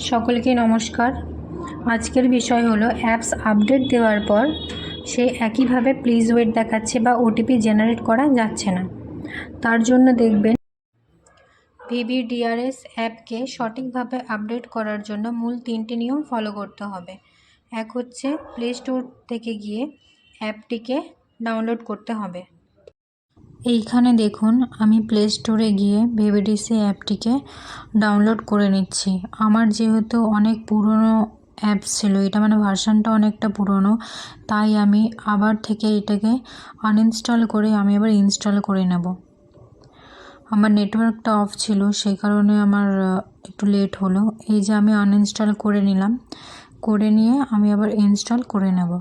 সকলকে নমস্কার। আজকের বিষয় হলো অ্যাপস আপডেট দেওয়ার পর সেই একইভাবে প্লিজ ওয়েট দেখাচ্ছে বা ওটিপি জেনারেট করা যাচ্ছে না। তার জন্য দেখবেন ভিভিডিআরএস অ্যাপকে সঠিকভাবে আপডেট করার জন্য মূল 3টি নিয়ম ফলো করতে হবে। এক হচ্ছে প্লে স্টোর থেকে গিয়ে অ্যাপটিকে ডাউনলোড করতে হবে। এইখানে দেখুন আমি প্লে স্টোরে গিয়ে ভিভিডিসি অ্যাপটিকে ডাউনলোড করে নিচ্ছি। আমার যেহেতু অনেক পুরনো অ্যাপস ছিল, এটা মানে ভার্সানটা অনেকটা পুরনো, তাই আমি আবার থেকে এটাকে আনইনস্টল করে আমি আবার ইনস্টল করে নেব। আমার নেটওয়ার্কটা অফ ছিল, সেই কারণে আমার একটু লেট হলো। এই যে আমি আনইনস্টল করে নিলাম, করে নিয়ে আমি আবার ইনস্টল করে নেব।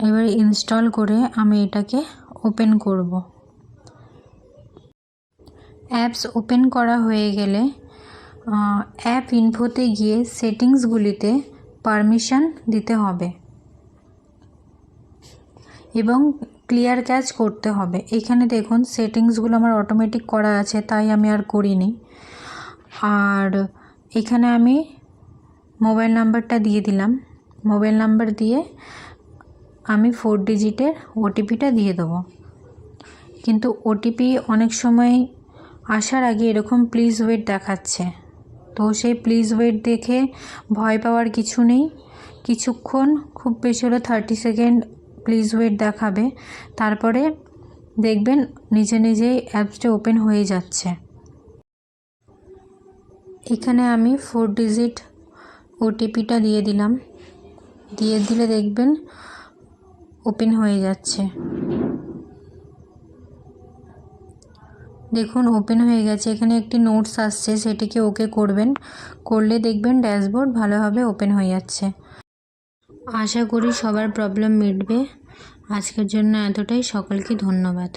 এবার ইনস্টল করে আমি এটাকে ওপেন করব। অ্যাপস ওপেন করা হয়ে গেলে অ্যাপ ইনফোতে গিয়ে সেটিংসগুলিতে পারমিশন দিতে হবে এবং ক্লিয়ার ক্যাচ করতে হবে। এখানে দেখুন সেটিংসগুলো আমার অটোমেটিক করা আছে, তাই আমি আর করিনি। আর এখানে আমি মোবাইল নাম্বারটা দিয়ে দিলাম। মোবাইল নাম্বার দিয়ে আমি 4 ডিজিটের ওটিপিটা দিয়ে দেবো। কিন্তু ওটিপি অনেক সময় আসার আগে এরকম প্লিজ ওয়েট দেখাচ্ছে, তো সেই প্লিজ ওয়েট দেখে ভয় পাওয়ার কিছু নেই। কিছুক্ষণ, খুব বেশি হলে 30 সেকেন্ড প্লিজ ওয়েট দেখাবে, তারপরে দেখবেন নিজে নিজেই অ্যাপসটা ওপেন হয়ে যাচ্ছে। এখানে আমি 4 ডিজিট ওটিপিটা দিয়ে দিলাম, দিয়ে দিলে দেখবেন ওপেন হয়ে যাচ্ছে। দেখুন ওপেন হয়ে গেছে। এখানে একটি নোটস আসছে, সেটিকে ওকে করবেন, করলে দেখবেন ড্যাশবোর্ড ভালোভাবে ওপেন হয়ে যাচ্ছে। আশা করি সবার প্রবলেম মিটবে। আজকের জন্য এতটাই। সকলকে ধন্যবাদ।